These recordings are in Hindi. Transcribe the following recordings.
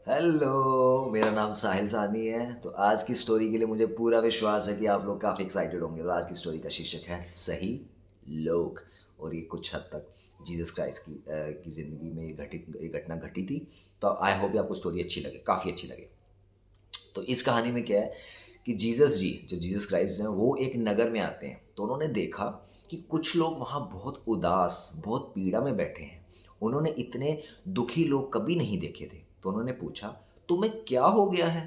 हेलो, मेरा नाम साहिल सानी है। तो आज की स्टोरी के लिए मुझे पूरा विश्वास है कि आप लोग काफ़ी एक्साइटेड होंगे। तो आज की स्टोरी का शीर्षक है सही लोग। और ये कुछ हद तक जीसस क्राइस्ट की ज़िंदगी में ये घटना घटी थी। तो आई होप आपको स्टोरी अच्छी लगे, काफ़ी अच्छी लगे। तो इस कहानी में क्या है कि जीसस जी, जो जीसस क्राइस्ट हैं, वो एक नगर में आते हैं। तो उन्होंने देखा कि कुछ लोग वहाँ बहुत उदास, बहुत पीड़ा में बैठे हैं। उन्होंने इतने दुखी लोग कभी नहीं देखे थे। तो उन्होंने पूछा, तुम्हें क्या हो गया है?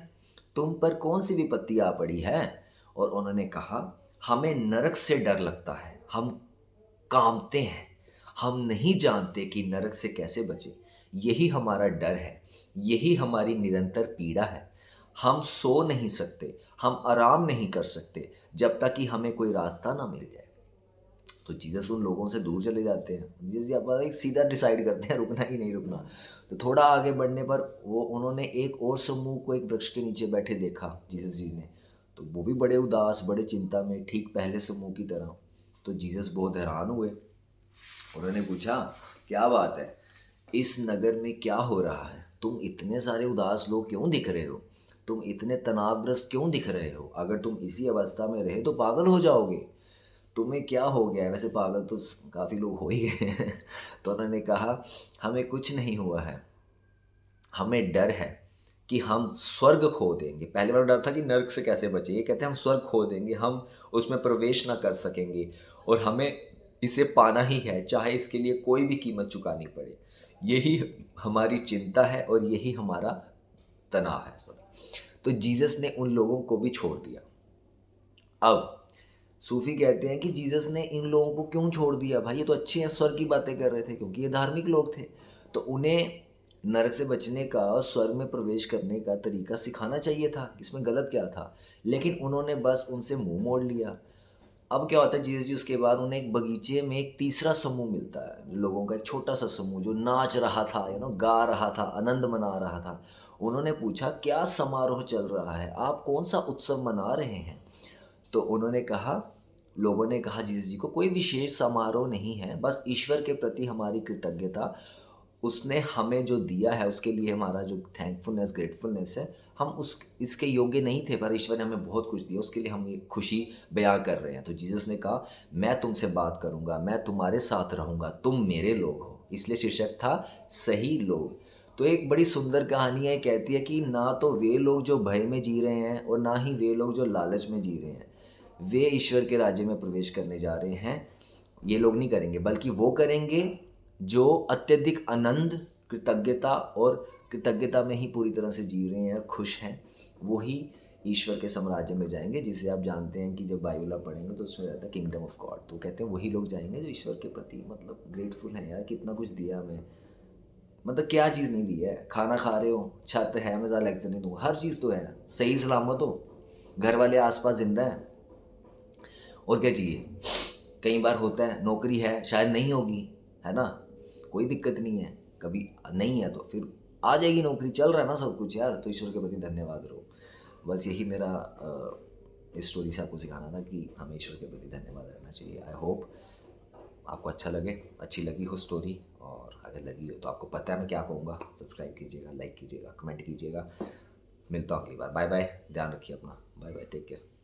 तुम पर कौन सी विपत्ति आ पड़ी है? और उन्होंने कहा, हमें नरक से डर लगता है, हम कांपते हैं, हम नहीं जानते कि नरक से कैसे बचे। यही हमारा डर है, यही हमारी निरंतर पीड़ा है। हम सो नहीं सकते, हम आराम नहीं कर सकते जब तक कि हमें कोई रास्ता ना मिल जाए। तो जीसस उन लोगों से दूर चले जाते हैं। जीसस यहाँ पर एक सीधा डिसाइड करते हैं रुकना ही नहीं रुकना। तो थोड़ा आगे बढ़ने पर वो उन्होंने एक और समूह को एक वृक्ष के नीचे बैठे देखा जीसस जी ने। तो वो भी बड़े उदास, बड़े चिंता में, ठीक पहले समूह की तरह। तो जीसस बहुत हैरान हुए। उन्होंने पूछा, क्या बात है? इस नगर में क्या हो रहा है? तुम इतने सारे उदास लोग क्यों दिख रहे हो? तुम इतने तनावग्रस्त क्यों दिख रहे हो? अगर तुम इसी अवस्था में रहे तो पागल हो जाओगे। तुम्हें क्या हो गया है? वैसे पागल तो काफ़ी लोग हो ही गए हैं। तो उन्होंने कहा, हमें कुछ नहीं हुआ है, हमें डर है कि हम स्वर्ग खो देंगे। पहले वाला डर था कि नर्क से कैसे बचे, ये कहते हैं हम स्वर्ग खो देंगे, हम उसमें प्रवेश ना कर सकेंगे और हमें इसे पाना ही है, चाहे इसके लिए कोई भी कीमत चुकानी पड़े। यही हमारी चिंता है और यही हमारा तनाव है। सॉरी। तो जीसस ने उन लोगों को भी छोड़ दिया। अब सूफी कहते हैं कि जीसस ने इन लोगों को क्यों छोड़ दिया? भाई ये तो अच्छे हैं, स्वर्ग की बातें कर रहे थे, क्योंकि ये धार्मिक लोग थे। तो उन्हें नरक से बचने का और स्वर्ग में प्रवेश करने का तरीका सिखाना चाहिए था। इसमें गलत क्या था? लेकिन उन्होंने बस उनसे मुंह मोड़ लिया। अब क्या होता है, जीसस जी उसके बाद उन्हें एक बगीचे में एक तीसरा समूह मिलता है, लोगों का एक छोटा सा समूह जो नाच रहा था, गा रहा था, आनंद मना रहा था। उन्होंने पूछा, क्या समारोह चल रहा है? आप कौन सा उत्सव मना रहे हैं? तो उन्होंने कहा, लोगों ने कहा जीसस जी को, कोई विशेष समारोह नहीं है, बस ईश्वर के प्रति हमारी कृतज्ञता, उसने हमें जो दिया है उसके लिए हमारा जो थैंकफुलनेस, ग्रेटफुलनेस है। हम उस इसके योग्य नहीं थे, पर ईश्वर ने हमें बहुत कुछ दिया, उसके लिए हम ये खुशी बयां कर रहे हैं। तो जीसस ने कहा, मैं तुमसे बात करूंगा, मैं तुम्हारे साथ रहूंगा, तुम मेरे लोग हो। इसलिए शीर्षक था सही लोग। तो एक बड़ी सुंदर कहानी है, कहती है कि ना तो वे लोग जो भय में जी रहे हैं और ना ही वे लोग जो लालच में जी रहे हैं, वे ईश्वर के राज्य में प्रवेश करने जा रहे हैं। ये लोग नहीं करेंगे, बल्कि वो करेंगे जो अत्यधिक आनंद, कृतज्ञता और कृतज्ञता में ही पूरी तरह से जी रहे हैं, खुश हैं। वो ही ईश्वर के साम्राज्य में जाएंगे, जिसे आप जानते हैं कि जब बाइबल आप पढ़ेंगे तो उसमें रहता है किंगडम ऑफ गॉड। तो कहते हैं वही लोग जाएंगे जो ईश्वर के प्रति मतलब ग्रेटफुल हैं। यार कितना कुछ दिया हमें, मतलब क्या चीज़ नहीं दी है? खाना खा रहे हो, छत है, मैं ज़्यादा लेक्चर नहीं दूंगा, हर चीज़ तो है, सही सलामत हो, घर वाले आसपास जिंदा हैं, और क्या चाहिए? कई बार होता है नौकरी है, शायद नहीं होगी, है ना? कोई दिक्कत नहीं है, कभी नहीं है तो फिर आ जाएगी नौकरी, चल रहा है ना सब कुछ यार, तो ईश्वर के प्रति धन्यवाद रहो। बस यही मेरा इस स्टोरी से आपको सिखाना था कि हमें ईश्वर के प्रति धन्यवाद रहना चाहिए। आई होप आपको अच्छा लगे, अच्छी लगी हो स्टोरी। और अगर लगी हो तो आपको पता है मैं क्या कहूँगा, सब्सक्राइब कीजिएगा, लाइक कीजिएगा, कमेंट कीजिएगा। मिलता हूँ अगली बार। बाय बाय, ध्यान रखिए अपना। Bye bye, take care.